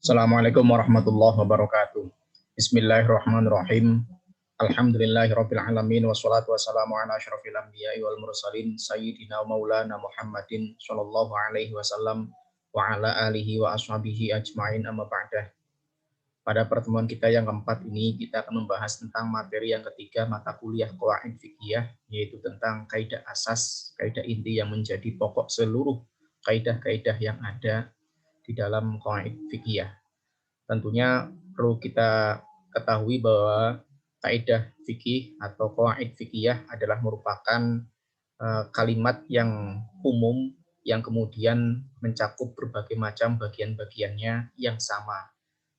Assalamualaikum warahmatullahi wabarakatuh. Bismillahirrahmanirrahim. Alhamdulillahirabbil alamin wassalatu wassalamu ala asyrofil anbiya'i wal mursalin sayyidina wa maulana Muhammadin sallallahu alaihi wasallam wa ala alihi wa ashabihi ajmain amma ba'dah. Pada pertemuan kita yang keempat ini kita akan membahas tentang materi yang ketiga mata kuliah Qawaid Fiqhiyah, yaitu tentang kaidah asas, kaidah inti yang menjadi pokok seluruh kaidah-kaidah yang ada di dalam Qawaid Fiqhiyah. Tentunya perlu kita ketahui bahwa kaidah fikih atau qawaid fikih adalah merupakan kalimat yang umum yang kemudian mencakup berbagai macam bagian-bagiannya yang sama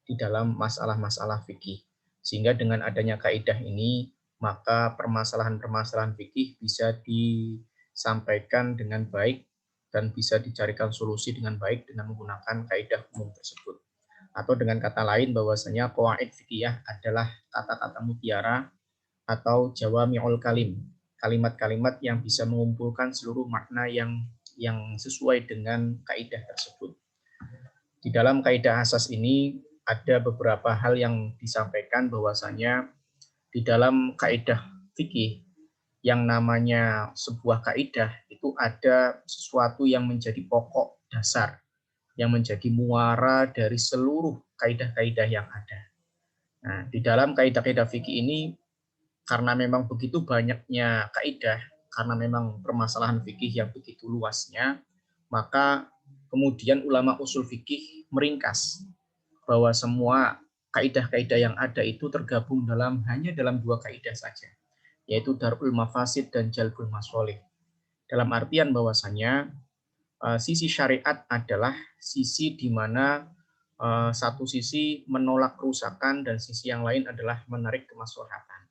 di dalam masalah-masalah fikih. Sehingga dengan adanya kaidah ini, maka permasalahan-permasalahan fikih bisa disampaikan dengan baik dan bisa dicarikan solusi dengan baik dengan menggunakan kaidah umum tersebut. Atau dengan kata lain bahwasanya qawaid fikih adalah kata-kata mutiara atau jawami'ul kalim, kalimat-kalimat yang bisa mengumpulkan seluruh makna yang sesuai dengan kaidah tersebut. Di dalam kaidah asas ini ada beberapa hal yang disampaikan bahwasanya di dalam kaidah fikih yang namanya sebuah kaidah itu ada sesuatu yang menjadi pokok dasar, yang menjadi muara dari seluruh kaidah-kaidah yang ada. Nah, di dalam kaidah-kaidah fikih ini, karena memang begitu banyaknya kaidah, karena memang permasalahan fikih yang begitu luasnya, maka kemudian ulama usul fikih meringkas bahwa semua kaidah-kaidah yang ada itu tergabung hanya dalam dua kaidah saja, yaitu darul mafasid dan jalbul masolih. Dalam artian bahwasanya sisi syariat adalah sisi di mana satu sisi menolak kerusakan dan sisi yang lain adalah menarik kemaslahatan.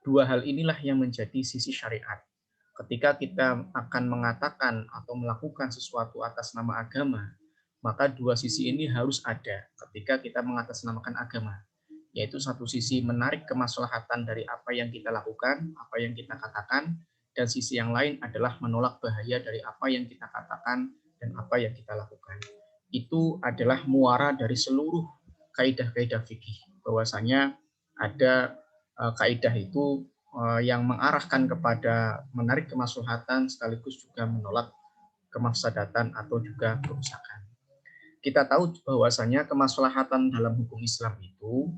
Dua hal inilah yang menjadi sisi syariat. Ketika kita akan mengatakan atau melakukan sesuatu atas nama agama, maka dua sisi ini harus ada ketika kita mengatasnamakan agama, yaitu satu sisi menarik kemaslahatan dari apa yang kita lakukan, apa yang kita katakan, dan sisi yang lain adalah menolak bahaya dari apa yang kita katakan dan apa yang kita lakukan. Itu adalah muara dari seluruh kaidah-kaidah fikih, bahwasanya ada kaidah itu yang mengarahkan kepada menarik kemaslahatan sekaligus juga menolak kemafsadatan atau juga kerusakan. Kita tahu bahwasanya kemaslahatan dalam hukum Islam itu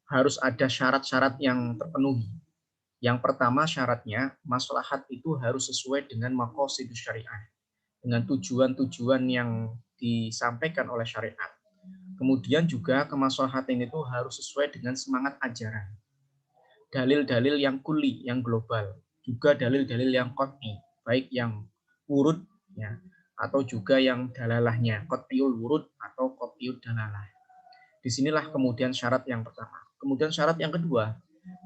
harus ada syarat-syarat yang terpenuhi. Yang pertama syaratnya, maslahat itu harus sesuai dengan maqasidus syariah, dengan tujuan-tujuan yang disampaikan oleh syariat. Kemudian juga kemaslahatan itu harus sesuai dengan semangat ajaran. Dalil-dalil yang kuli, yang global, juga dalil-dalil yang qat'i, baik yang urut ya, atau juga yang dalalahnya, qat'iul wurud atau qat'iud dalalah. Disinilah kemudian syarat yang pertama. Kemudian syarat yang kedua,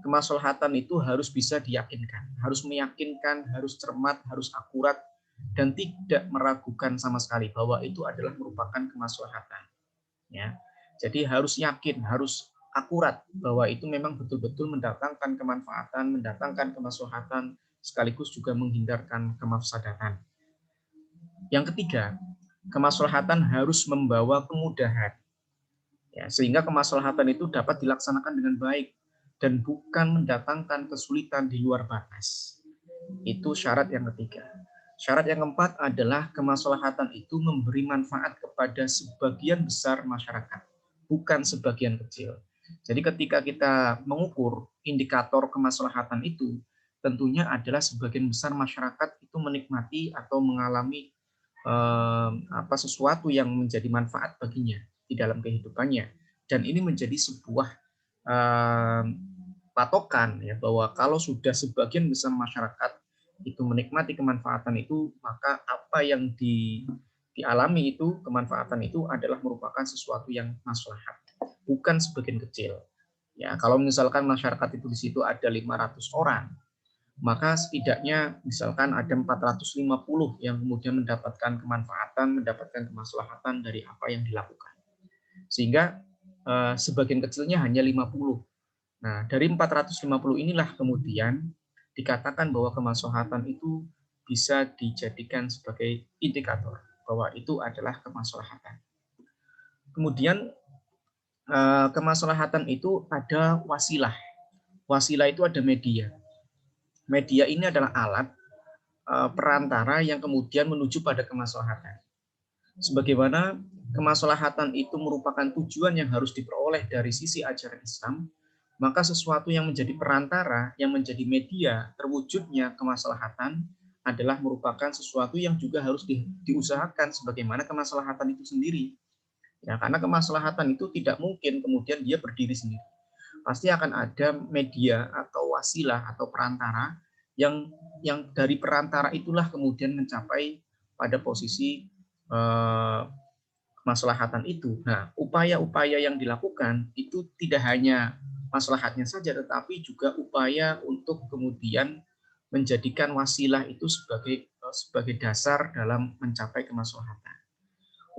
kemaslahatan itu harus bisa diyakinkan, harus meyakinkan, harus cermat, harus akurat, dan tidak meragukan sama sekali bahwa itu adalah merupakan kemaslahatan. Ya, jadi harus yakin, harus akurat bahwa itu memang betul-betul mendatangkan kemanfaatan, mendatangkan kemaslahatan, sekaligus juga menghindarkan kemafsadatan. Yang ketiga, kemaslahatan harus membawa kemudahan. Ya, sehingga kemaslahatan itu dapat dilaksanakan dengan baik dan bukan mendatangkan kesulitan di luar batas. Itu syarat yang ketiga. Syarat yang keempat adalah kemaslahatan itu memberi manfaat kepada sebagian besar masyarakat, bukan sebagian kecil. Jadi ketika kita mengukur indikator kemaslahatan itu, tentunya adalah sebagian besar masyarakat itu menikmati atau mengalami sesuatu yang menjadi manfaat baginya di dalam kehidupannya, dan ini menjadi sebuah patokan ya, bahwa kalau sudah sebagian besar masyarakat itu menikmati kemanfaatan itu, maka apa yang dialami itu, kemanfaatan itu adalah merupakan sesuatu yang maslahat, bukan sebagian kecil. Ya, kalau misalkan masyarakat itu di situ ada 500 orang, maka setidaknya misalkan ada 450 yang kemudian mendapatkan kemanfaatan, mendapatkan kemaslahatan dari apa yang dilakukan. Sehingga sebagian kecilnya hanya 50. Nah, dari 450 inilah kemudian dikatakan bahwa kemaslahatan itu bisa dijadikan sebagai indikator bahwa itu adalah kemaslahatan. Kemudian kemaslahatan itu ada wasilah. Wasilah itu ada media. Media ini adalah alat perantara yang kemudian menuju pada kemaslahatan. Sebagaimana kemaslahatan itu merupakan tujuan yang harus diperoleh dari sisi ajaran Islam, maka sesuatu yang menjadi perantara, yang menjadi media terwujudnya kemaslahatan adalah merupakan sesuatu yang juga harus diusahakan sebagaimana kemaslahatan itu sendiri. Ya, karena kemaslahatan itu tidak mungkin kemudian dia berdiri sendiri. Pasti akan ada media atau wasilah atau perantara yang dari perantara itulah kemudian mencapai pada posisi kemaslahatan itu. Nah, upaya-upaya yang dilakukan itu tidak hanya maslahatnya saja, tetapi juga upaya untuk kemudian menjadikan wasilah itu sebagai dasar dalam mencapai kemaslahatan.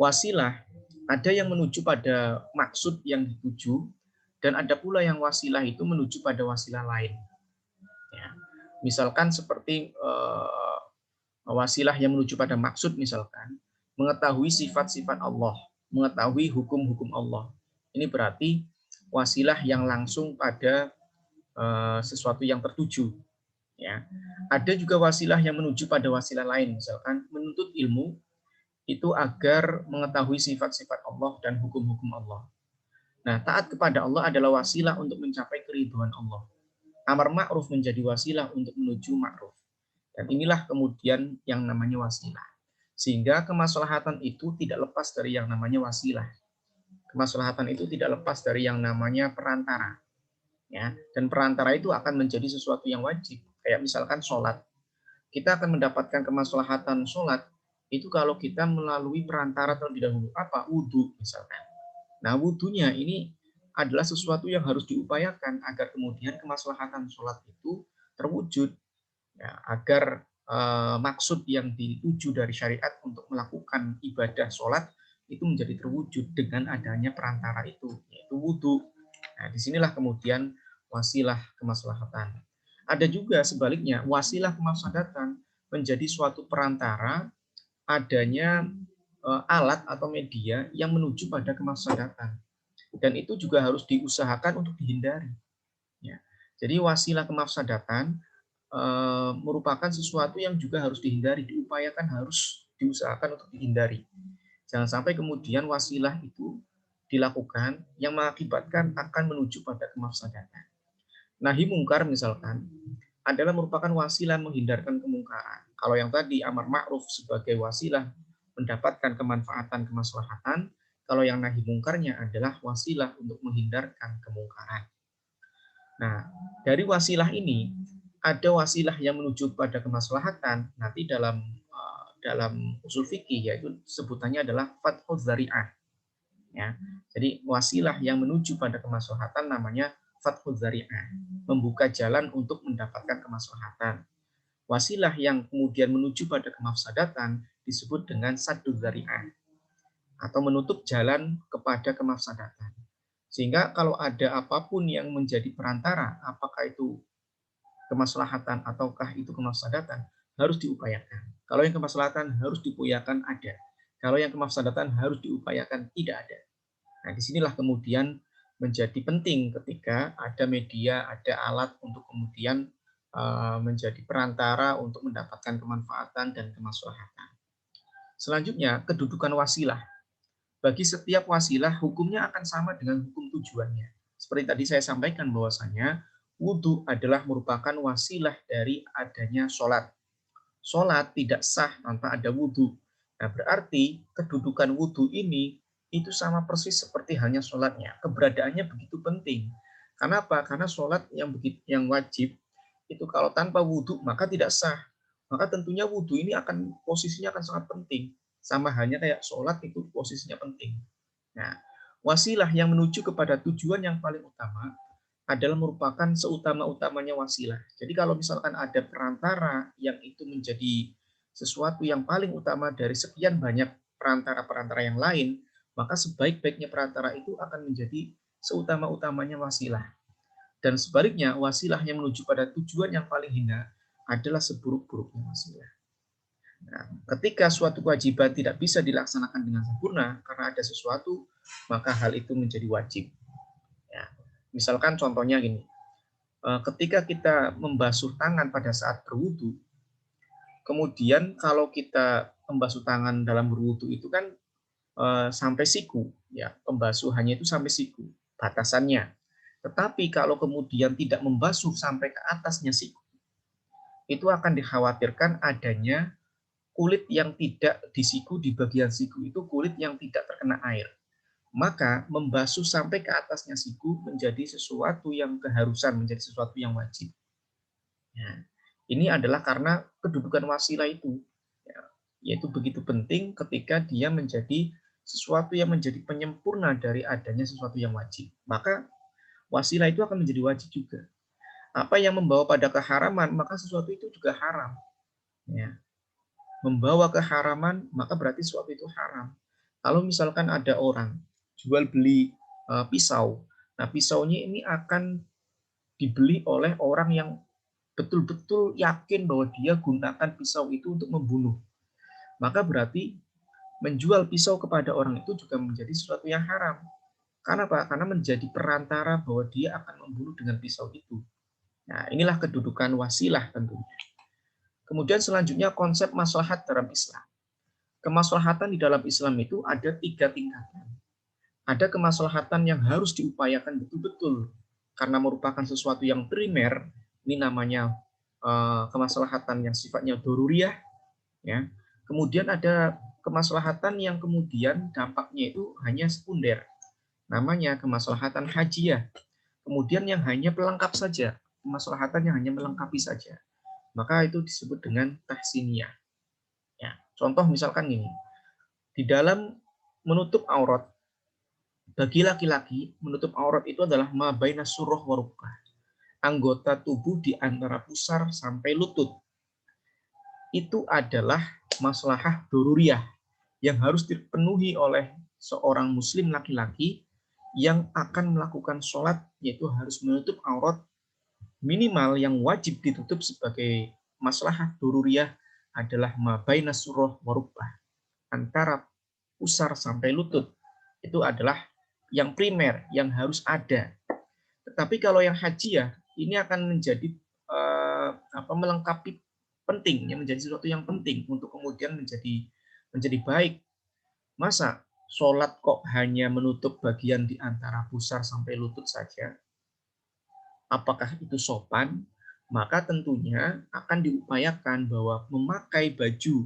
Wasilah ada yang menuju pada maksud yang dituju, dan ada pula yang wasilah itu menuju pada wasilah lain. Ya. Misalkan seperti wasilah yang menuju pada maksud, misalkan mengetahui sifat-sifat Allah, mengetahui hukum-hukum Allah. Ini berarti wasilah yang langsung pada sesuatu yang tertuju. Ya. Ada juga wasilah yang menuju pada wasilah lain, misalkan menuntut ilmu itu agar mengetahui sifat-sifat Allah dan hukum-hukum Allah. Nah, taat kepada Allah adalah wasilah untuk mencapai keridhaan Allah. Amar ma'ruf menjadi wasilah untuk menuju ma'ruf. Dan inilah kemudian yang namanya wasilah. Sehingga kemaslahatan itu tidak lepas dari yang namanya wasilah. Kemaslahatan itu tidak lepas dari yang namanya perantara. Ya, dan perantara itu akan menjadi sesuatu yang wajib. Kayak misalkan sholat. Kita akan mendapatkan kemaslahatan sholat itu kalau kita melalui perantara terlebih dahulu. Apa? Wudhu misalkan. Nah, wudhunya ini adalah sesuatu yang harus diupayakan agar kemudian kemaslahatan sholat itu terwujud. Ya, agar maksud yang dituju dari syariat untuk melakukan ibadah sholat itu menjadi terwujud dengan adanya perantara itu, yaitu wudhu. Nah, disinilah kemudian wasilah kemaslahatan. Ada juga sebaliknya, wasilah kemaslahatan menjadi suatu perantara adanya alat atau media yang menuju pada kemaslahatan, dan itu juga harus diusahakan untuk dihindari. Ya. Jadi wasilah kemafsadatan merupakan sesuatu yang juga harus dihindari, diupayakan, harus diusahakan untuk dihindari. Jangan sampai kemudian wasilah itu dilakukan yang mengakibatkan akan menuju pada kemafsadatan. Nahi mungkar misalkan adalah merupakan wasilah menghindarkan kemungkaran. Kalau yang tadi amar ma'ruf sebagai wasilah mendapatkan kemanfaatan kemaslahatan, kalau yang nahi mungkarnya adalah wasilah untuk menghindarkan kemungkaran. Nah, dari wasilah ini ada wasilah yang menuju pada kemaslahatan. Nanti dalam usul fikih yaitu sebutannya adalah fathul dzari'ah. Ya. Jadi wasilah yang menuju pada kemaslahatan namanya fathul dzari'ah, membuka jalan untuk mendapatkan kemaslahatan. Wasilah yang kemudian menuju pada kemafsadatan disebut dengan saddud dzari'ah, atau menutup jalan kepada kemafsadatan. Sehingga kalau ada apapun yang menjadi perantara, apakah itu kemaslahatan ataukah itu kemafsadatan, harus diupayakan. Kalau yang kemaslahatan harus diupayakan ada. Kalau yang kemafsadatan harus diupayakan tidak ada. Nah, disinilah kemudian menjadi penting ketika ada media, ada alat untuk kemudian menjadi perantara untuk mendapatkan kemanfaatan dan kemaslahatan. Selanjutnya, kedudukan wasilah. Bagi setiap wasilah, hukumnya akan sama dengan hukum tujuannya. Seperti tadi saya sampaikan bahwasanya wudhu adalah merupakan wasilah dari adanya sholat. Sholat tidak sah tanpa ada wudhu. Nah, berarti kedudukan wudhu ini itu sama persis seperti halnya sholatnya. Keberadaannya begitu penting. Kenapa? Karena sholat yang wajib itu kalau tanpa wudhu maka tidak sah. Maka tentunya wudhu ini posisinya akan sangat penting. Sama halnya kayak sholat itu posisinya penting. Nah, wasilah yang menuju kepada tujuan yang paling utama adalah merupakan seutama-utamanya wasilah. Jadi kalau misalkan ada perantara yang itu menjadi sesuatu yang paling utama dari sekian banyak perantara-perantara yang lain, maka sebaik-baiknya perantara itu akan menjadi seutama-utamanya wasilah. Dan sebaliknya, wasilah yang menuju pada tujuan yang paling hina adalah seburuk-buruknya wasilah. Nah, ketika suatu kewajiban tidak bisa dilaksanakan dengan sempurna karena ada sesuatu, maka hal itu menjadi wajib. Misalkan contohnya gini, ketika kita membasuh tangan pada saat berwudu, kemudian kalau kita membasuh tangan dalam berwudu itu kan sampai siku, ya pembasuhannya itu sampai siku, batasannya. Tetapi kalau kemudian tidak membasuh sampai ke atasnya siku, itu akan dikhawatirkan adanya kulit yang tidak di siku, di bagian siku itu kulit yang tidak terkena air. Maka membasuh sampai ke atasnya siku menjadi sesuatu yang keharusan, menjadi sesuatu yang wajib. Ya, ini adalah karena kedudukan wasilah itu, ya, yaitu begitu penting ketika dia menjadi sesuatu yang menjadi penyempurna dari adanya sesuatu yang wajib. Maka wasilah itu akan menjadi wajib juga. Apa yang membawa pada keharaman, maka sesuatu itu juga haram. Ya. Membawa keharaman, maka berarti sesuatu itu haram. Kalau misalkan ada orang jual beli pisau, nah pisaunya ini akan dibeli oleh orang yang betul-betul yakin bahwa dia gunakan pisau itu untuk membunuh. Maka berarti menjual pisau kepada orang itu juga menjadi sesuatu yang haram. Karena apa? Karena menjadi perantara bahwa dia akan membunuh dengan pisau itu. Nah, inilah kedudukan wasilah tentunya. Kemudian selanjutnya konsep maslahat dalam Islam. Kemaslahatan di dalam Islam itu ada 3 tingkatan. Ada kemaslahatan yang harus diupayakan betul-betul karena merupakan sesuatu yang primer, ini namanya kemaslahatan yang sifatnya doruriyah, ya. Kemudian ada kemaslahatan yang kemudian dampaknya itu hanya sekunder, namanya kemaslahatan hajiyah. Kemudian yang hanya pelengkap saja, kemaslahatan yang hanya melengkapi saja, maka itu disebut dengan tahsiniyah. Ya, contoh misalkan ini, di dalam menutup aurat, bagi laki-laki menutup aurat itu adalah ma baina surah wa rukbah, anggota tubuh di antara pusar sampai lutut. Itu adalah maslahah doruriyah yang harus dipenuhi oleh seorang muslim laki-laki yang akan melakukan sholat, yaitu harus menutup aurat minimal yang wajib ditutup sebagai maslahah doruriyah adalah ma baina surah wa rukbah, antara pusar sampai lutut. Itu adalah yang primer, yang harus ada. Tetapi kalau yang hajiyah, ini akan menjadi melengkapi penting, yang menjadi sesuatu yang penting untuk kemudian menjadi baik. Masa sholat kok hanya menutup bagian di antara pusar sampai lutut saja? Apakah itu sopan? Maka tentunya akan diupayakan bahwa memakai baju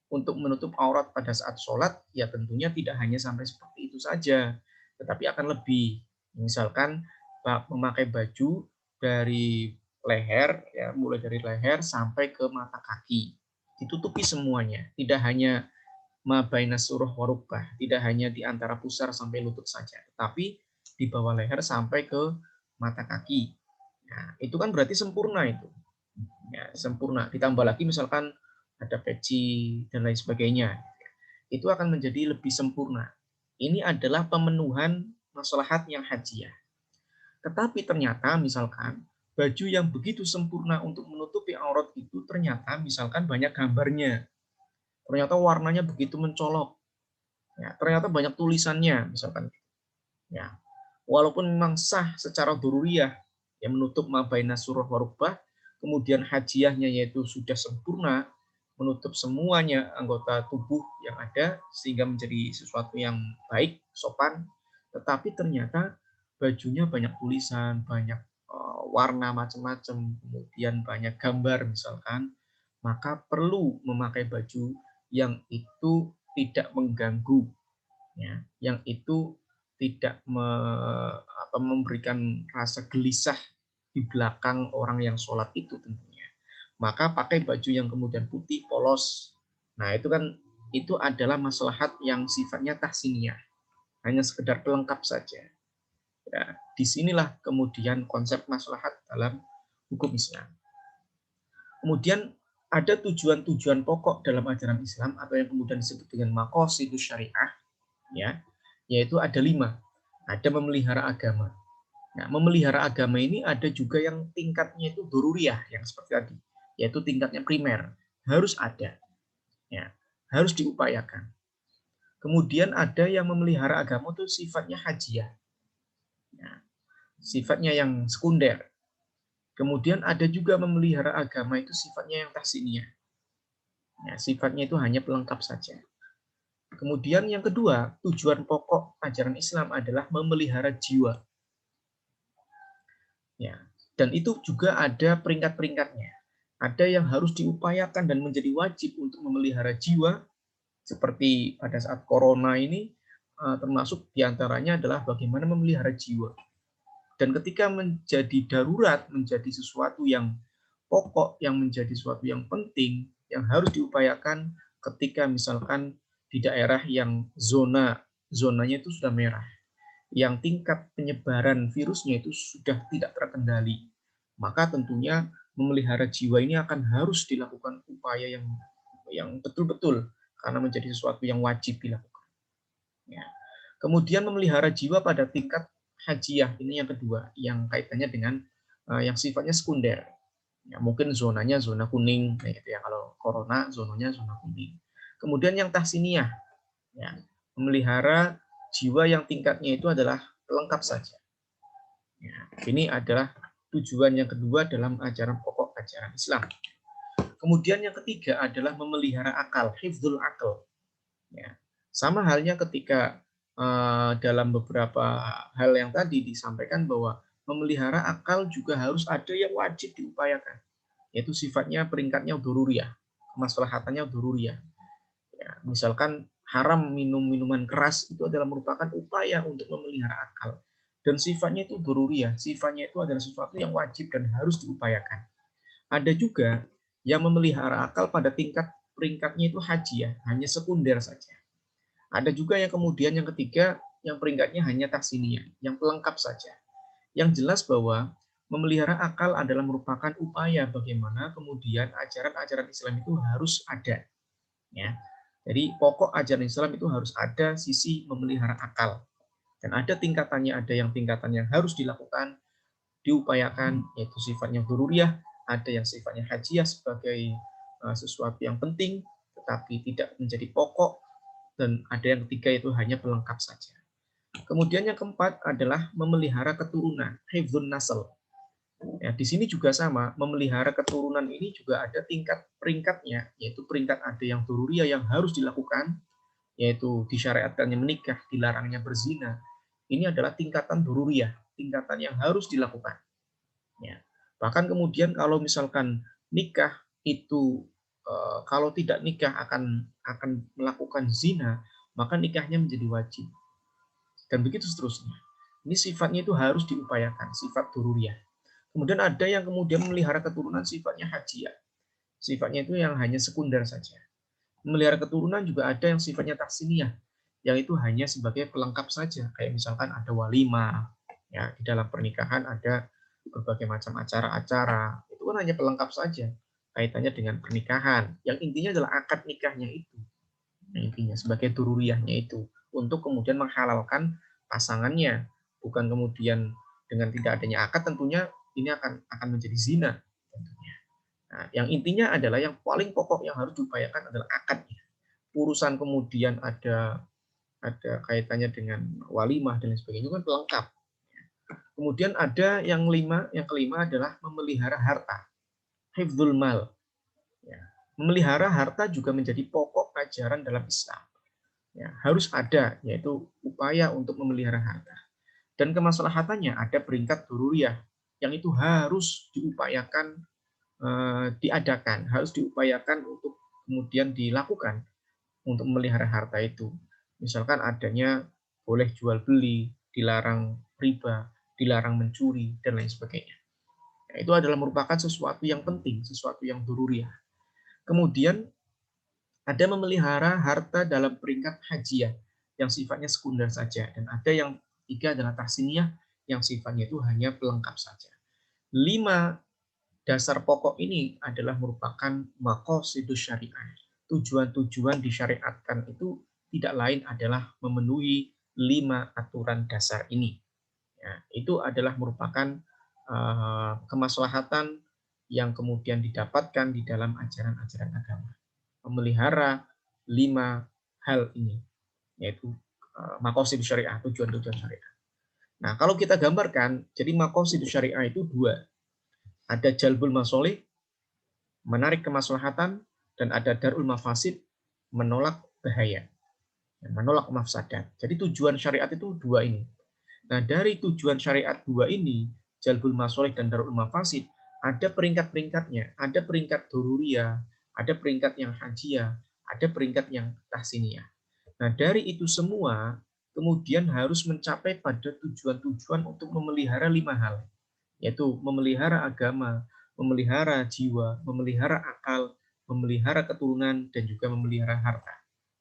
untuk menutup aurat pada saat sholat, ya tentunya tidak hanya sampai seperti itu saja, tetapi akan lebih. Misalkan memakai baju dari leher, ya mulai dari leher sampai ke mata kaki, ditutupi semuanya, tidak hanya ma baina surah warukbah, tidak hanya di antara pusar sampai lutut saja, tetapi di bawah leher sampai ke mata kaki. Nah, itu kan berarti sempurna itu. Ya, sempurna. Ditambah lagi misalkan ada peci dan lain sebagainya. Itu akan menjadi lebih sempurna. Ini adalah pemenuhan maslahat yang hajiyah. Tetapi ternyata misalkan baju yang begitu sempurna untuk menutupi aurat itu ternyata misalkan banyak gambarnya. Ternyata warnanya begitu mencolok. Ya, ternyata banyak tulisannya misalkan. Ya, walaupun memang sah secara dururiyah yang menutup mabaina surah warubah, kemudian hajiyahnya yaitu sudah sempurna, menutup semuanya anggota tubuh yang ada sehingga menjadi sesuatu yang baik, sopan, tetapi ternyata bajunya banyak tulisan, banyak warna macam-macam, kemudian banyak gambar misalkan, maka perlu memakai baju yang itu tidak mengganggu, ya, yang itu tidak memberikan rasa gelisah di belakang orang yang sholat itu tentunya. Maka pakai baju yang kemudian putih, polos. Nah itu kan itu adalah maslahat yang sifatnya tahsiniyah, hanya sekedar pelengkap saja. Ya, disinilah kemudian konsep maslahat dalam hukum Islam. Kemudian ada tujuan-tujuan pokok dalam ajaran Islam atau yang kemudian disebut dengan maqasidus syariah, ya, yaitu ada 5. Ada memelihara agama. Nah, memelihara agama ini ada juga yang tingkatnya itu doruriyah, yang seperti tadi, yaitu tingkatnya primer, harus ada, ya, harus diupayakan. Kemudian ada yang memelihara agama itu sifatnya hajiyah. Nah, sifatnya yang sekunder. Kemudian ada juga memelihara agama itu sifatnya yang tahsiniyah. Ya, sifatnya itu hanya pelengkap saja. Kemudian yang kedua, tujuan pokok ajaran Islam adalah memelihara jiwa. Ya, dan itu juga ada peringkat-peringkatnya. Ada yang harus diupayakan dan menjadi wajib untuk memelihara jiwa, seperti pada saat corona ini, termasuk diantaranya adalah bagaimana memelihara jiwa. Dan ketika menjadi darurat, menjadi sesuatu yang pokok, yang menjadi sesuatu yang penting, yang harus diupayakan ketika misalkan di daerah yang zonanya itu sudah merah, yang tingkat penyebaran virusnya itu sudah tidak terkendali, maka tentunya memelihara jiwa ini akan harus dilakukan upaya yang betul-betul karena menjadi sesuatu yang wajib dilakukan. Ya. Kemudian memelihara jiwa pada tingkat hajiah ini yang kedua, yang kaitannya dengan yang sifatnya sekunder. Ya, mungkin zonanya zona kuning, kayak gitu ya. Kalau corona zonanya zona kuning. Kemudian yang tahsiniyah, ya, memelihara jiwa yang tingkatnya itu adalah pelengkap saja. Ya, ini adalah tujuan yang kedua dalam ajaran pokok ajaran Islam. Kemudian yang ketiga adalah memelihara akal, hifdzul akal. Ya, sama halnya ketika dalam beberapa hal yang tadi disampaikan bahwa memelihara akal juga harus ada yang wajib diupayakan, yaitu sifatnya peringkatnya dzururiyah, kemaslahatannya dzururiyah. Ya, misalkan haram minum minuman keras itu adalah merupakan upaya untuk memelihara akal. Dan sifatnya itu dzururiyah, sifatnya itu adalah sesuatu yang wajib dan harus diupayakan. Ada juga yang memelihara akal pada tingkat peringkatnya itu hajiyah, hanya sekunder saja. Ada juga yang kemudian yang ketiga, yang peringkatnya hanya tahsiniyah, yang pelengkap saja. Yang jelas bahwa memelihara akal adalah merupakan upaya bagaimana kemudian ajaran-ajaran Islam itu harus ada. Ya. Jadi pokok ajaran Islam itu harus ada sisi memelihara akal. Dan ada tingkatannya, ada yang tingkatan yang harus dilakukan, diupayakan, yaitu sifatnya dzururiyah, ada yang sifatnya hajiyah sebagai sesuatu yang penting, tetapi tidak menjadi pokok, dan ada yang ketiga itu hanya pelengkap saja. Kemudian yang keempat adalah memelihara keturunan, hifdzun nasl. Ya, di sini juga sama, memelihara keturunan ini juga ada tingkat peringkatnya, yaitu peringkat ada yang dzururiyah yang harus dilakukan, yaitu disyariatkannya menikah, dilarangnya berzina. Ini adalah tingkatan dzururiyah, tingkatan yang harus dilakukan. Ya. Bahkan kemudian kalau misalkan nikah itu kalau tidak nikah akan melakukan zina, maka nikahnya menjadi wajib. Dan begitu seterusnya. Ini sifatnya itu harus diupayakan, sifat dzururiyah. Kemudian ada yang kemudian memelihara keturunan sifatnya hajiyah. Sifatnya itu yang hanya sekunder saja. Memelihara keturunan juga ada yang sifatnya tahsiniyah, yang itu hanya sebagai pelengkap saja. Kayak misalkan ada walimah, ya di dalam pernikahan ada berbagai macam acara-acara. Itu kan hanya pelengkap saja kaitannya dengan pernikahan. Yang intinya adalah akad nikahnya itu. Nah, intinya sebagai dururiyahnya itu untuk kemudian menghalalkan pasangannya, bukan kemudian dengan tidak adanya akad tentunya ini akan menjadi zina tentunya. Nah, yang intinya adalah yang paling pokok yang harus diupayakan adalah akadnya. Urusan kemudian ada kaitannya dengan walimah dan lain sebagainya itu kan pelengkap. Kemudian ada yang kelima adalah memelihara harta, hifdzul mal. Ya. Memelihara harta juga menjadi pokok ajaran dalam Islam. Ya, harus ada, yaitu upaya untuk memelihara harta. Dan kemaslahatannya ada peringkat dzururiyah, yang itu harus diupayakan, diadakan, harus diupayakan untuk kemudian dilakukan untuk memelihara harta itu. Misalkan adanya boleh jual beli, dilarang riba, dilarang mencuri, dan lain sebagainya. Nah, itu adalah merupakan sesuatu yang penting, sesuatu yang dzururiyah. Kemudian ada memelihara harta dalam peringkat hajiyah yang sifatnya sekunder saja, dan ada yang tiga adalah tahsiniyah yang sifatnya itu hanya pelengkap saja. 5 dasar pokok ini adalah merupakan maqasidus syariah. Tujuan-tujuan disyariatkan itu tidak lain adalah memenuhi 5 aturan dasar ini. Ya, itu adalah merupakan kemaslahatan yang kemudian didapatkan di dalam ajaran-ajaran agama. Memelihara 5 hal ini, yaitu maqasid syariah, tujuan-tujuan syariah. Nah, kalau kita gambarkan, jadi maqasid syariah itu dua. Ada jalbul masolih, menarik kemaslahatan, dan ada darul mafasid, menolak bahaya, menolak mafsadat. Jadi tujuan syariat itu dua ini. Nah, dari tujuan syariat dua ini, jalbul masolih dan darul mafasid, ada peringkat-peringkatnya. Ada peringkat dururiyah, ada peringkat yang hajiyah, ada peringkat yang tahsiniyah. Nah, dari itu semua, kemudian harus mencapai pada tujuan-tujuan untuk memelihara lima hal, yaitu memelihara agama, memelihara jiwa, memelihara akal, memelihara keturunan, dan juga memelihara harta.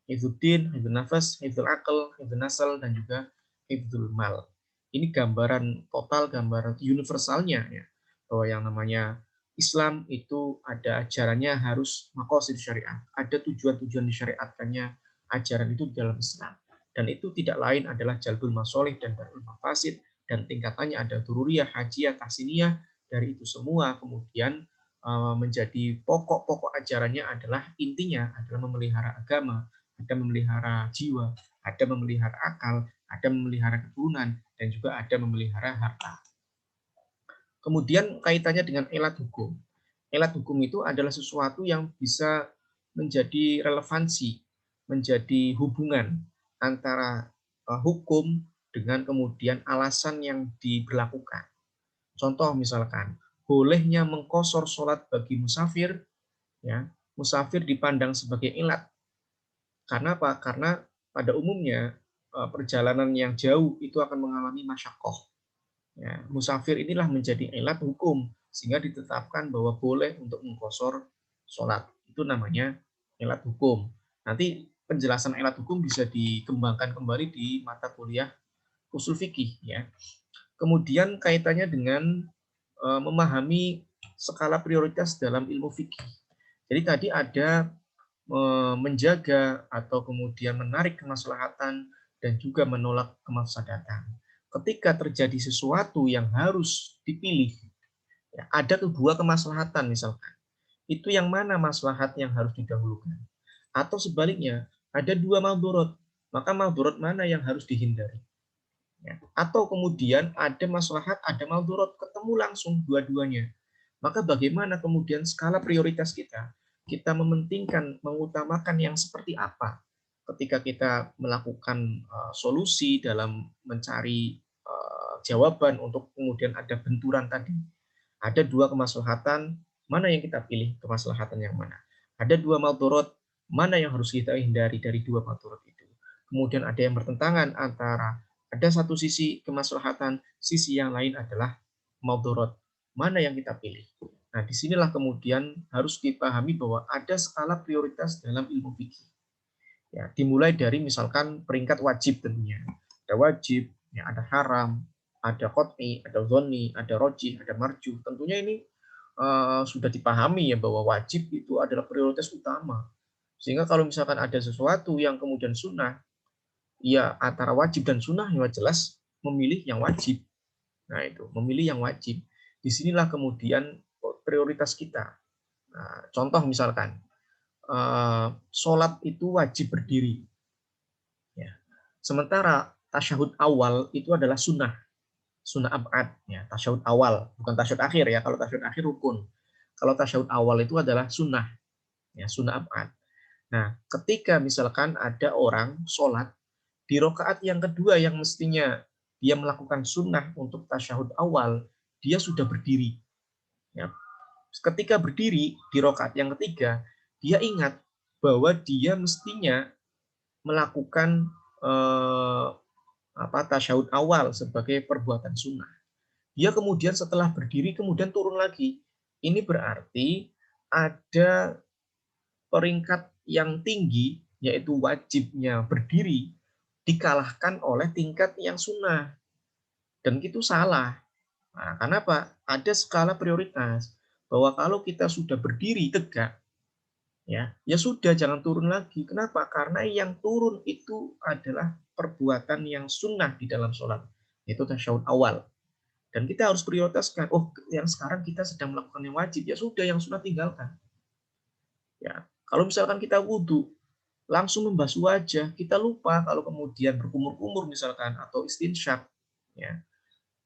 Hifdzuddin, hifdzul nafas, hifdzul akal, hifdzul nasal, dan juga hifdzul mal. Ini gambaran total, gambaran universalnya ya, bahwa yang namanya Islam itu ada ajarannya harus maqasid syariat, ada tujuan-tujuan disyariatkannya ajaran itu dalam Islam. Dan itu tidak lain adalah jalbul masolih dan darul mafasid, dan tingkatannya ada dururiyah, hajiyah, tahsiniyah. Dari itu semua kemudian menjadi pokok-pokok ajarannya adalah intinya adalah memelihara agama, ada memelihara jiwa, ada memelihara akal, ada memelihara keturunan, dan juga ada memelihara harta. Kemudian kaitannya dengan elat hukum. Elat hukum itu adalah sesuatu yang bisa menjadi relevansi, menjadi hubungan antara hukum dengan kemudian alasan yang diberlakukan. Contoh misalkan, bolehnya mengkosor sholat bagi musafir, ya, musafir dipandang sebagai elat. Karena apa? Karena pada umumnya perjalanan yang jauh itu akan mengalami masyakoh. Ya, musafir inilah menjadi elat hukum sehingga ditetapkan bahwa boleh untuk mengkosor sholat. Itu namanya elat hukum. Nanti penjelasan elat hukum bisa dikembangkan kembali di mata kuliah usul fikih ya. Kemudian kaitannya dengan memahami skala prioritas dalam ilmu fikih. Jadi tadi ada menjaga atau kemudian menarik kemaslahatan dan juga menolak kemafsadatan. Ketika terjadi sesuatu yang harus dipilih, ya, ada kedua kemaslahatan misalkan. Itu yang mana maslahat yang harus didahulukan? Atau sebaliknya, ada dua madorot, maka madorot mana yang harus dihindari? Ya. Atau kemudian ada maslahat, ada madorot, ketemu langsung dua-duanya. Maka bagaimana kemudian skala prioritas kita? Kita mementingkan, mengutamakan yang seperti apa ketika kita melakukan solusi dalam mencari jawaban untuk kemudian ada benturan tadi. Ada dua kemaslahatan, mana yang kita pilih kemaslahatan yang mana? Ada dua madorot, mana yang harus kita hindari dari dua madorot itu? Kemudian ada yang bertentangan antara ada satu sisi kemaslahatan, sisi yang lain adalah madorot. Mana yang kita pilih? Nah, disinilah kemudian harus dipahami bahwa ada skala prioritas dalam ilmu fikih. Ya, dimulai dari misalkan peringkat wajib tentunya. Ada wajib, ya, ada haram, ada qot'i, ada zonni, ada roji, ada marju. Tentunya ini sudah dipahami ya bahwa wajib itu adalah prioritas utama. Sehingga kalau misalkan ada sesuatu yang kemudian sunnah, ya antara wajib dan sunnah ya jelas memilih yang wajib. Nah itu, memilih yang wajib. Disinilah kemudian prioritas kita. Nah, contoh misalkan, sholat itu wajib berdiri. Ya. Sementara tasyahud awal itu adalah sunnah, sunnah abad. Ya. Tasyahud awal, bukan tasyahud akhir ya. Kalau tasyahud akhir rukun. Kalau tasyahud awal itu adalah sunnah, ya, sunnah abad. Nah, ketika misalkan ada orang sholat di rokaat yang kedua yang mestinya dia melakukan sunnah untuk tasyahud awal, dia sudah berdiri. Ya. Ketika berdiri di rokaat yang ketiga, dia ingat bahwa dia mestinya melakukan tasyahud awal sebagai perbuatan sunnah. Dia kemudian setelah berdiri kemudian turun lagi. Ini berarti ada peringkat yang tinggi yaitu wajibnya berdiri dikalahkan oleh tingkat yang sunnah. Dan itu salah. Nah, kenapa? Ada skala prioritas bahwa kalau kita sudah berdiri tegak, ya sudah jangan turun lagi. Kenapa? Karena yang turun itu adalah perbuatan yang sunnah di dalam sholat, yaitu tasyahud awal. Dan kita harus prioritaskan, oh yang sekarang kita sedang melakukan yang wajib, ya sudah yang sunnah tinggalkan. Ya, kalau misalkan kita wudhu, langsung membasuh wajah, kita lupa kalau kemudian berkumur-kumur misalkan atau istinsyak, ya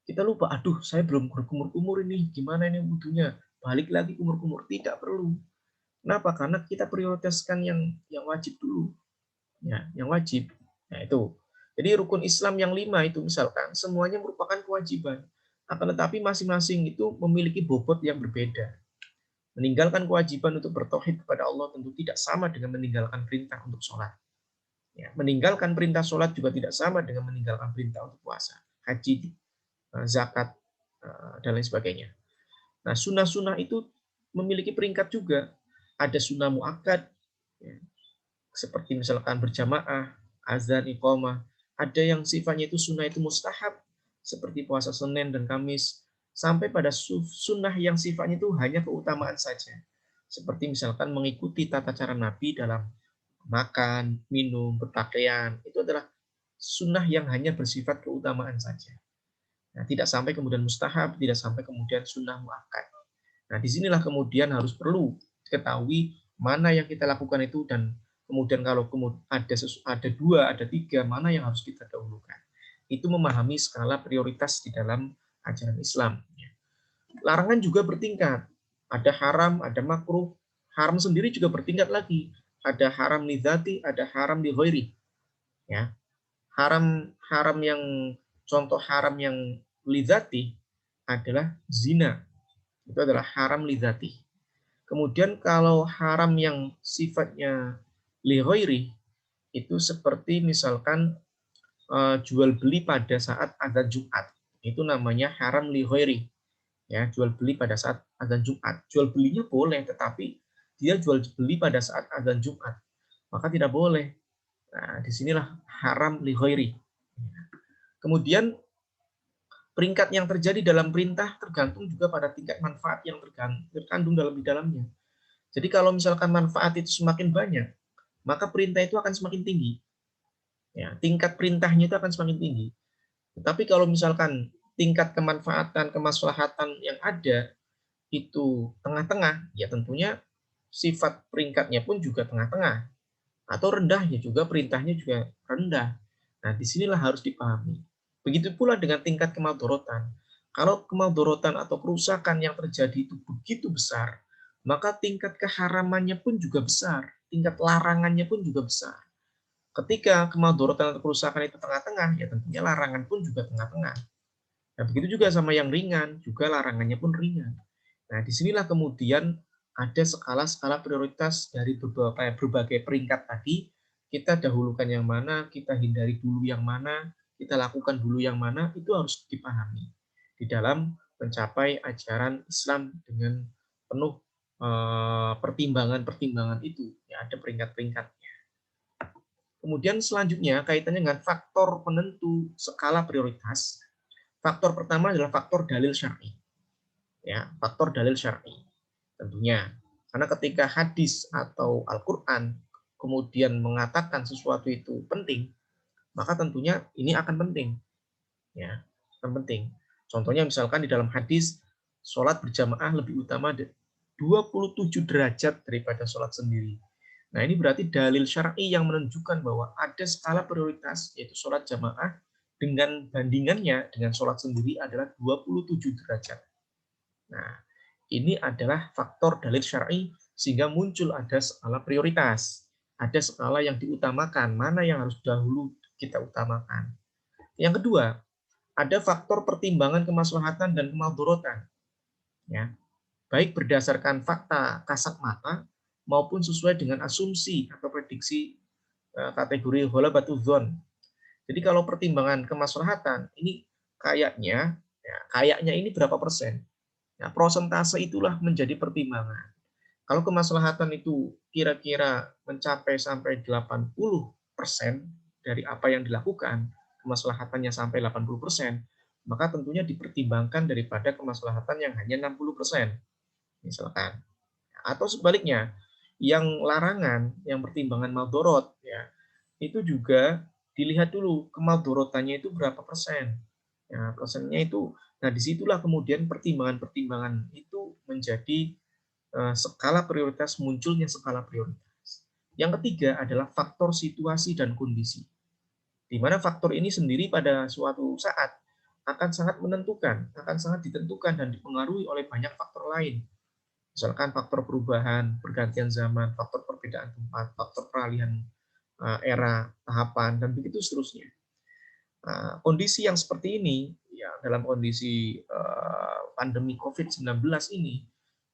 Kita lupa, aduh saya belum berkumur-kumur ini, gimana ini wudunya? Balik lagi kumur-kumur, tidak perlu. Kenapa? Karena kita prioritaskan yang wajib dulu, ya, yang wajib. Nah itu. Jadi rukun Islam yang 5 itu misalkan semuanya merupakan kewajiban. Akan tetapi masing-masing itu memiliki bobot yang berbeda. Meninggalkan kewajiban untuk bertauhid kepada Allah tentu tidak sama dengan meninggalkan perintah untuk sholat. Ya, meninggalkan perintah sholat juga tidak sama dengan meninggalkan perintah untuk puasa, haji, zakat, dan lain sebagainya. Nah, sunnah-sunnah itu memiliki peringkat juga. Ada sunnah muakkad, ya, seperti misalkan berjamaah, azan, iqamah. Ada yang sifatnya itu sunnah itu mustahab, seperti puasa Senin dan Kamis. Sampai pada sunnah yang sifatnya itu hanya keutamaan saja. Seperti misalkan mengikuti tata cara Nabi dalam makan, minum, berpakaian. Itu adalah sunnah yang hanya bersifat keutamaan saja. Nah, tidak sampai kemudian mustahab, tidak sampai kemudian sunnah muakkad. Nah, disinilah kemudian harus perlu ketahui mana yang kita lakukan itu dan kemudian kalau ada dua, ada tiga, mana yang harus kita dahulukan. Itu memahami skala prioritas di dalam ajaran Islam. Larangan juga bertingkat. Ada haram, ada makruh. Haram sendiri juga bertingkat lagi. Ada haram lidzati, ada haram li ghairi. Ya. Haram yang contoh haram yang lidzati adalah zina. Itu adalah haram lidzati. Kemudian kalau haram yang sifatnya li ghairi itu seperti misalkan jual beli pada saat azan Jumat. Itu namanya haram li ghairi. Ya, jual beli pada saat azan Jumat. Jual belinya boleh, tetapi dia jual beli pada saat azan Jumat. Maka tidak boleh. Nah, disinilah haram li ghairi. Kemudian peringkat yang terjadi dalam perintah tergantung juga pada tingkat manfaat yang terkandung dalam di dalamnya. Jadi kalau misalkan manfaat itu semakin banyak, maka perintah itu akan semakin tinggi. Ya, tingkat perintahnya itu akan semakin tinggi. Tetapi kalau misalkan tingkat kemanfaatan, kemaslahatan yang ada itu tengah-tengah, ya tentunya sifat peringkatnya pun juga tengah-tengah. Atau rendahnya juga perintahnya juga rendah. Nah, disinilah harus dipahami. Begitu pula dengan tingkat kemadorotan. Kalau kemadorotan atau kerusakan yang terjadi itu begitu besar, maka tingkat keharamannya pun juga besar, tingkat larangannya pun juga besar. Ketika kemadorotan atau kerusakan itu tengah-tengah, ya tentunya larangan pun juga tengah-tengah. Nah, begitu juga sama yang ringan, juga larangannya pun ringan. Nah, disinilah kemudian ada skala-skala prioritas dari berbagai peringkat tadi. Kita dahulukan yang mana, kita hindari dulu yang mana, kita lakukan dulu yang mana, itu harus dipahami di dalam mencapai ajaran Islam dengan penuh pertimbangan-pertimbangan itu. Ya, ada peringkat-peringkat. Kemudian selanjutnya kaitannya dengan faktor penentu skala prioritas. Faktor pertama adalah faktor dalil syar'i. Ya, faktor dalil syar'i tentunya. Karena ketika hadis atau Al-Qur'an kemudian mengatakan sesuatu itu penting, maka tentunya ini akan penting. Ya, akan penting. Contohnya misalkan di dalam hadis sholat berjamaah lebih utama 27 derajat daripada sholat sendiri. Nah, ini berarti dalil syar'i yang menunjukkan bahwa ada skala prioritas, yaitu sholat jamaah dengan bandingannya dengan sholat sendiri adalah 27 derajat. Nah, ini adalah faktor dalil syar'i sehingga muncul ada skala prioritas. Ada skala yang diutamakan, mana yang harus dahulu kita utamakan. Yang kedua, ada faktor pertimbangan kemaslahatan dan kemadharatan. Ya, baik berdasarkan fakta kasat mata maupun sesuai dengan asumsi atau prediksi kategori ghalabatudz-dzon. Jadi kalau pertimbangan kemaslahatan ini kayaknya ini berapa persen? Nah, prosentase itulah menjadi pertimbangan. Kalau kemaslahatan itu kira-kira mencapai sampai 80% dari apa yang dilakukan, kemaslahatannya sampai 80%, maka tentunya dipertimbangkan daripada kemaslahatan yang hanya 60%, misalkan. Atau sebaliknya, yang larangan, yang pertimbangan maldorot, ya, itu juga dilihat dulu kemaldorotannya itu berapa persen. Ya, persennya itu, nah disitulah kemudian pertimbangan-pertimbangan itu menjadi skala prioritas, munculnya skala prioritas. Yang ketiga adalah faktor situasi dan kondisi. Di mana faktor ini sendiri pada suatu saat akan sangat menentukan, akan sangat ditentukan dan dipengaruhi oleh banyak faktor lain. Misalkan faktor perubahan, pergantian zaman, faktor perbedaan tempat, faktor peralihan era, tahapan, dan begitu seterusnya. Nah, kondisi yang seperti ini, ya dalam kondisi pandemi COVID-19 ini,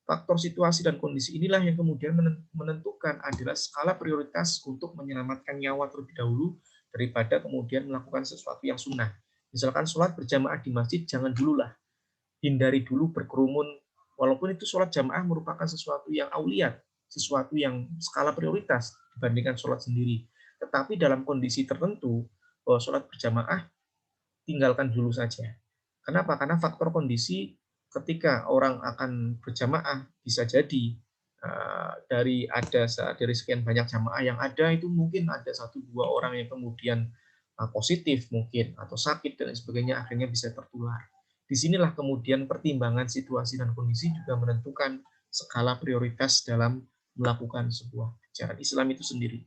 faktor situasi dan kondisi inilah yang kemudian menentukan adalah skala prioritas untuk menyelamatkan nyawa terlebih dahulu daripada kemudian melakukan sesuatu yang sunnah. Misalkan sholat berjamaah di masjid, jangan dululah. Hindari dulu berkerumun, walaupun itu sholat jamaah merupakan sesuatu yang auliat, sesuatu yang skala prioritas dibandingkan sholat sendiri. Tetapi dalam kondisi tertentu, bahwa sholat berjamaah tinggalkan dulu saja. Kenapa? Karena faktor kondisi ketika orang akan berjamaah bisa jadi dari sekian banyak jamaah yang ada itu mungkin ada 1-2 orang yang kemudian positif mungkin atau sakit dan sebagainya akhirnya bisa tertular. Disinilah kemudian pertimbangan situasi dan kondisi juga menentukan skala prioritas dalam melakukan sebuah ajaran Islam itu sendiri.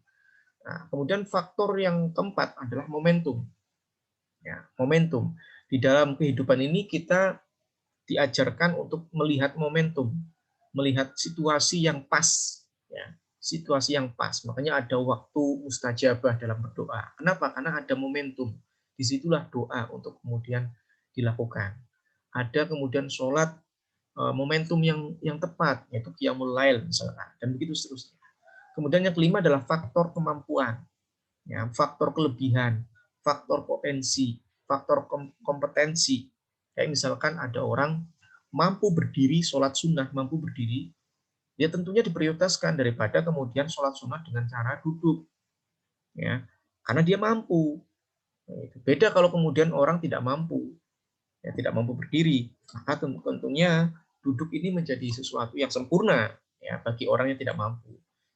Nah, kemudian faktor yang keempat adalah momentum. Ya, momentum. Di dalam kehidupan ini kita diajarkan untuk melihat momentum, melihat situasi yang pas, ya, situasi yang pas. Makanya ada waktu mustajabah dalam berdoa. Kenapa? Karena ada momentum. Disitulah doa untuk kemudian dilakukan. Ada kemudian sholat momentum yang tepat, yaitu qiyamul lail misalkan, dan begitu seterusnya. Kemudian yang kelima adalah faktor kemampuan, ya, faktor kelebihan, faktor potensi, faktor kompetensi. Kayak misalkan ada orang mampu berdiri sholat sunnah, mampu berdiri, dia tentunya diprioritaskan daripada kemudian sholat sunnah dengan cara duduk, ya, karena dia mampu. Beda kalau kemudian orang tidak mampu, ya, tidak mampu berdiri, maka tentunya duduk ini menjadi sesuatu yang sempurna, ya, bagi orang yang tidak mampu.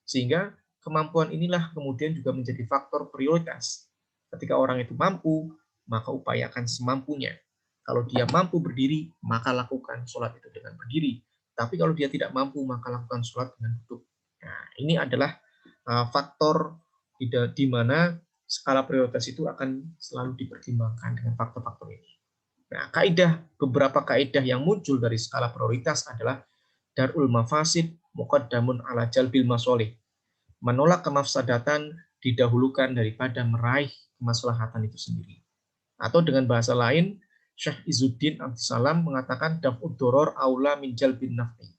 Sehingga kemampuan inilah kemudian juga menjadi faktor prioritas. Ketika orang itu mampu, maka upayakan semampunya. Kalau dia mampu berdiri, maka lakukan sholat itu dengan berdiri. Tapi kalau dia tidak mampu, maka lakukan sholat dengan duduk. Nah, ini adalah faktor di mana skala prioritas itu akan selalu dipertimbangkan dengan faktor-faktor ini. Nah, beberapa kaidah yang muncul dari skala prioritas adalah darul mafasid muqaddamun ala jalbil masolih. Menolak kemafsadatan didahulukan daripada meraih kemaslahatan itu sendiri. Atau dengan bahasa lain, Syekh Izzuddin Abdussalam mengatakan daf'ud doror aula min jalbin naf'i.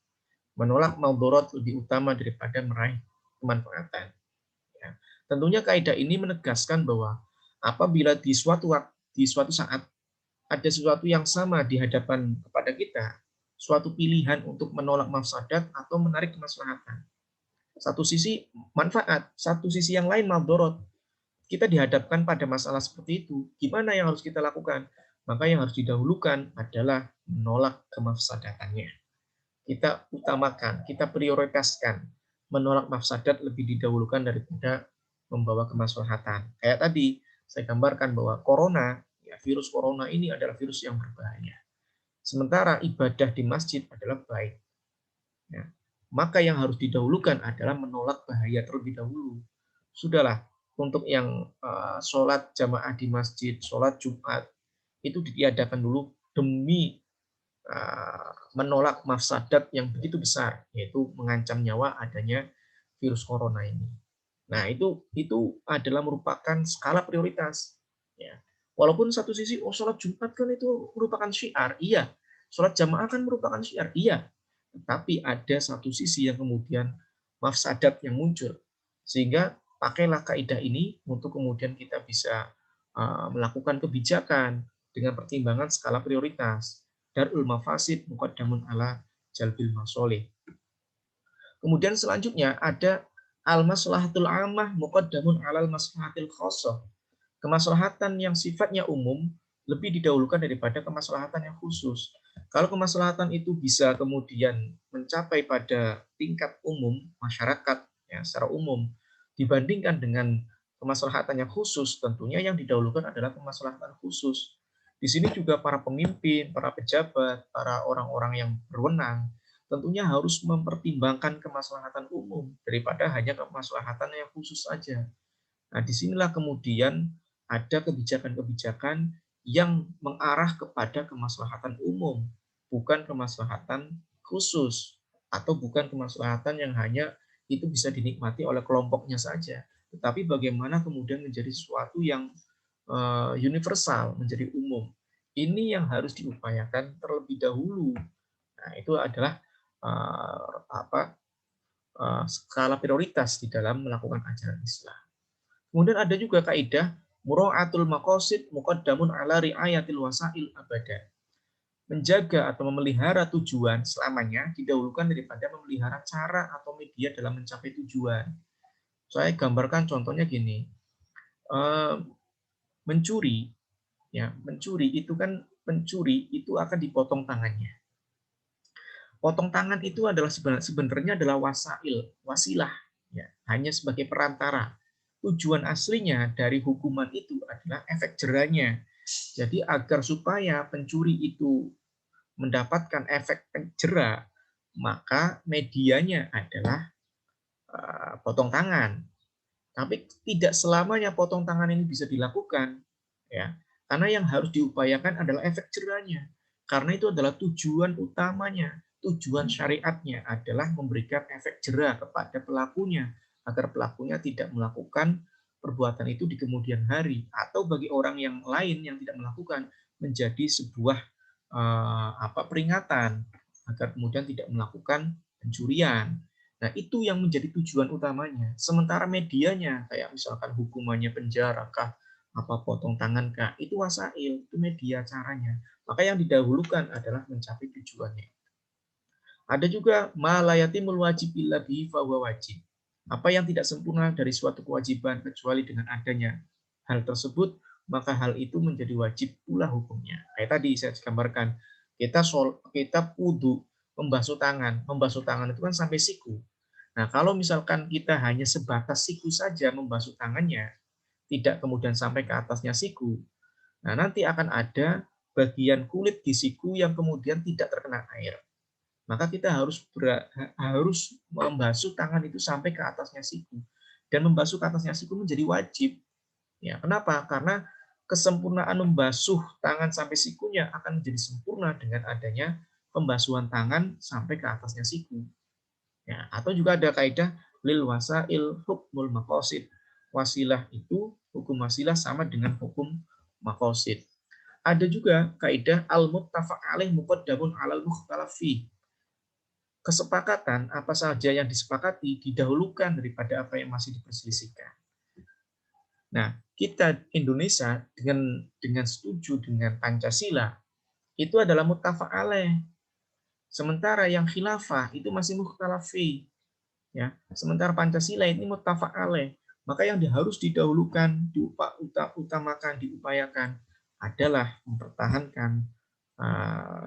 Menolak maldorot lebih utama daripada meraih kemanfaatan. Ya. Tentunya kaidah ini menegaskan bahwa apabila di suatu saat ada sesuatu yang sama di hadapan kepada kita, suatu pilihan untuk menolak mafsadat atau menarik kemaslahatan. Satu sisi manfaat, satu sisi yang lain maldorot. Kita dihadapkan pada masalah seperti itu, gimana yang harus kita lakukan? Maka yang harus didahulukan adalah menolak kemafsadatannya. Kita utamakan, kita prioritaskan menolak mafsadat lebih didahulukan daripada membawa kemaslahatan. Kayak tadi saya gambarkan bahwa corona, ya, virus corona ini adalah virus yang berbahaya. Sementara ibadah di masjid adalah baik. Ya. Maka yang harus didahulukan adalah menolak bahaya terlebih dahulu. Sudahlah, untuk yang sholat jamaah di masjid, sholat Jumat, itu ditiadakan dulu demi menolak mafsadat yang begitu besar, yaitu mengancam nyawa adanya virus corona ini. Nah, itu adalah merupakan skala prioritas. Ya. Walaupun satu sisi, oh sholat Jumat kan itu merupakan syiar, iya. Sholat jamaah kan merupakan syiar, iya. Tetapi ada satu sisi yang kemudian mafsadat yang muncul. Sehingga pakailah kaidah ini untuk kemudian kita bisa melakukan kebijakan dengan pertimbangan skala prioritas. Darul mafasid muqaddamun ala jalbil masolih. Kemudian selanjutnya ada al-maslahatul ammah muqaddamun alal maslahatil khassah. Kemaslahatan yang sifatnya umum lebih didahulukan daripada kemaslahatan yang khusus. Kalau kemaslahatan itu bisa kemudian mencapai pada tingkat umum masyarakat, ya, secara umum dibandingkan dengan kemaslahatan yang khusus, tentunya yang didahulukan adalah kemaslahatan khusus. Di sini juga para pemimpin, para pejabat, para orang-orang yang berwenang tentunya harus mempertimbangkan kemaslahatan umum daripada hanya kemaslahatan yang khusus saja. Nah, disinilah kemudian ada kebijakan-kebijakan yang mengarah kepada kemaslahatan umum, bukan kemaslahatan khusus, atau bukan kemaslahatan yang hanya itu bisa dinikmati oleh kelompoknya saja, tetapi bagaimana kemudian menjadi sesuatu yang universal, menjadi umum. Ini yang harus diupayakan terlebih dahulu. Nah, itu adalah skala prioritas di dalam melakukan ajaran Islam. Kemudian ada juga kaidah mura'atul maqasid muqaddamun ala ri'ayatil wasail abada. Menjaga atau memelihara tujuan selamanya didahulukan daripada memelihara cara atau media dalam mencapai tujuan. Saya gambarkan contohnya gini. Mencuri, ya, mencuri itu akan dipotong tangannya. Potong tangan itu adalah sebenarnya adalah wasilah, ya, hanya sebagai perantara. Tujuan aslinya dari hukuman itu adalah efek jerahnya. Jadi agar supaya pencuri itu mendapatkan efek jerah, maka medianya adalah potong tangan. Tapi tidak selamanya potong tangan ini bisa dilakukan, ya. Karena yang harus diupayakan adalah efek jerahnya. Karena itu adalah tujuan utamanya. Tujuan syariatnya adalah memberikan efek jerah kepada pelakunya agar pelakunya tidak melakukan perbuatan itu di kemudian hari, atau bagi orang yang lain yang tidak melakukan menjadi sebuah peringatan agar kemudian tidak melakukan pencurian. Nah, itu yang menjadi tujuan utamanya. Sementara medianya, kayak misalkan hukumannya penjara kah, apa potong tangan kah, itu wasail, itu media caranya. Maka yang didahulukan adalah mencapai tujuannya. Ada juga ma la yatimul wajib illa bihi fahuwa wajib. Apa yang tidak sempurna dari suatu kewajiban kecuali dengan adanya hal tersebut, maka hal itu menjadi wajib pula hukumnya. Kayak tadi saya gambarkan, kita wudu, membasuh tangan itu kan sampai siku. Nah, kalau misalkan kita hanya sebatas siku saja membasuh tangannya, tidak kemudian sampai ke atasnya siku, nah nanti akan ada bagian kulit di siku yang kemudian tidak terkena air. Maka kita harus membasuh tangan itu sampai ke atasnya siku. Dan membasuh ke atasnya siku menjadi wajib. Ya, kenapa? Karena kesempurnaan membasuh tangan sampai sikunya akan menjadi sempurna dengan adanya pembasuhan tangan sampai ke atasnya siku. Ya, atau juga ada kaidah lil wasail hukmul maqasid. Wasilah itu, hukum wasilah sama dengan hukum maqasid. Ada juga kaidah al-muttafaq alaih muqaddamun alal mukhtalaf fi. Kesepakatan apa saja yang disepakati didahulukan daripada apa yang masih diperselisihkan. Nah, kita Indonesia dengan setuju dengan Pancasila itu adalah muttafaq alaih. Sementara yang khilafah itu masih mukhtalaf fi. Ya, sementara Pancasila ini muttafaq alaih. Maka yang harus didahulukan, diutamakan, diupayakan adalah mempertahankan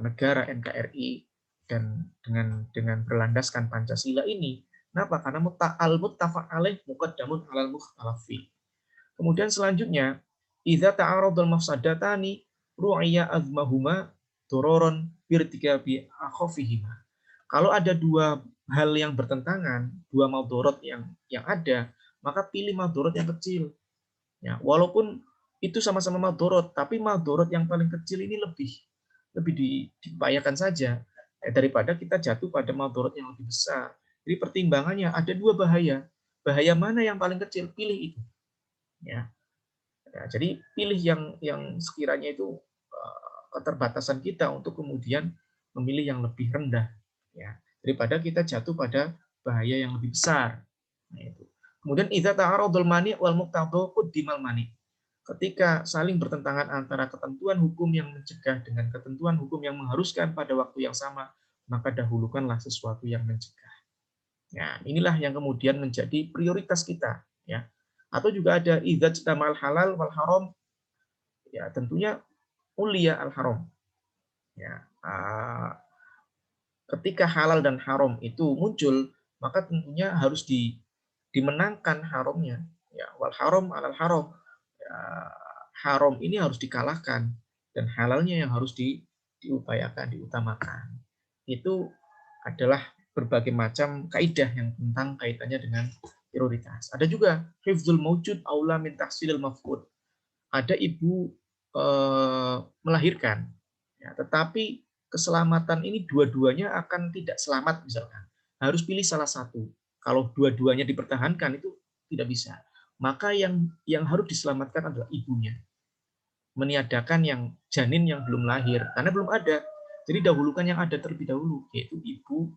negara NKRI dan dengan berlandaskan Pancasila ini. Kenapa? Karena al-muttafaq alaih muqaddamun alal mukhtalaf fi. Kemudian selanjutnya, idza ta'aradul mafsadatani ru'ya azmahuma dororon birtikabi akhafihima. Kalau ada dua hal yang bertentangan, dua madorot yang ada, maka pilih madorot yang kecil. Ya, walaupun itu sama-sama madorot, tapi madorot yang paling kecil ini lebih diupayakan saja daripada kita jatuh pada madorot yang lebih besar. Jadi pertimbangannya ada dua bahaya. Bahaya mana yang paling kecil? Pilih itu. Ya. Ya, jadi pilih yang sekiranya itu keterbatasan kita untuk kemudian memilih yang lebih rendah, ya, daripada kita jatuh pada bahaya yang lebih besar. Nah, itu. Kemudian idza ta'aradul mani' wal muqtadha quddimal mani'. Ketika saling bertentangan antara ketentuan hukum yang mencegah dengan ketentuan hukum yang mengharuskan pada waktu yang sama, maka dahulukanlah sesuatu yang mencegah. Nah, inilah yang kemudian menjadi prioritas kita, ya. Atau juga ada idza jtamal halal wal haram, ya tentunya ulia al haram. Ya, ketika halal dan haram itu muncul, maka tentunya harus dimenangkan haramnya. Ya, wal haram alal haram. Ya, haram ini harus dikalahkan dan halalnya yang harus diupayakan, diutamakan. Itu adalah berbagai macam kaidah yang tentang kaitannya dengan prioritas. Ada juga hifdzul mawjud aula min tahsilil mafqud. Ada ibu melahirkan, ya, tetapi keselamatan ini dua-duanya akan tidak selamat misalkan, harus pilih salah satu. Kalau dua-duanya dipertahankan itu tidak bisa. Maka yang harus diselamatkan adalah ibunya, meniadakan yang janin yang belum lahir, karena belum ada. Jadi dahulukan yang ada terlebih dahulu, yaitu ibu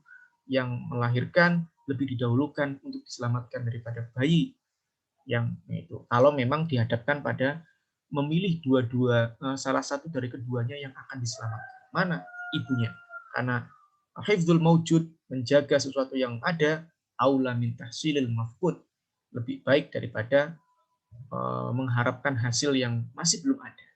yang melahirkan lebih didahulukan untuk diselamatkan daripada bayi yang itu. Kalau memang dihadapkan pada memilih salah satu dari keduanya yang akan diselamatkan. Mana? Ibunya. Karena hifdzul maujud, menjaga sesuatu yang ada, aula min tahsilil mafqud, lebih baik daripada mengharapkan hasil yang masih belum ada.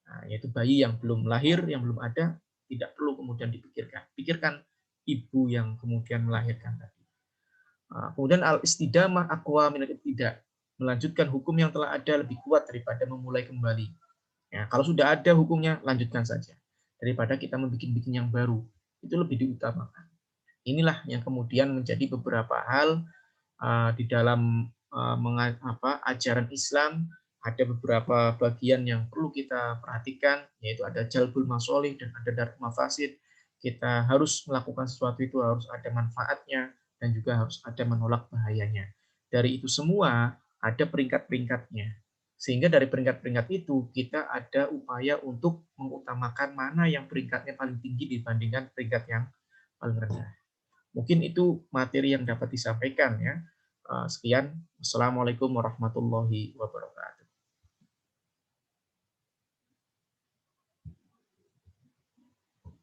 Nah, yaitu bayi yang belum lahir, yang belum ada, tidak perlu kemudian dipikirkan. Pikirkan ibu yang kemudian melahirkan tadi. Kemudian al-istidamah aqwa minal ibtida, melanjutkan hukum yang telah ada lebih kuat daripada memulai kembali. Ya, kalau sudah ada hukumnya, lanjutkan saja. Daripada kita membuat-bikin yang baru, itu lebih diutamakan. Inilah yang kemudian menjadi beberapa hal di dalam ajaran Islam, ada beberapa bagian yang perlu kita perhatikan, yaitu ada jalbul masolih dan ada darul mafasid. Kita harus melakukan sesuatu itu harus ada manfaatnya dan juga harus ada menolak bahayanya. Dari itu semua ada peringkat-peringkatnya. Sehingga dari peringkat-peringkat itu kita ada upaya untuk mengutamakan mana yang peringkatnya paling tinggi dibandingkan peringkat yang paling rendah. Mungkin itu materi yang dapat disampaikan ya. Sekian. Wassalamualaikum warahmatullahi wabarakatuh.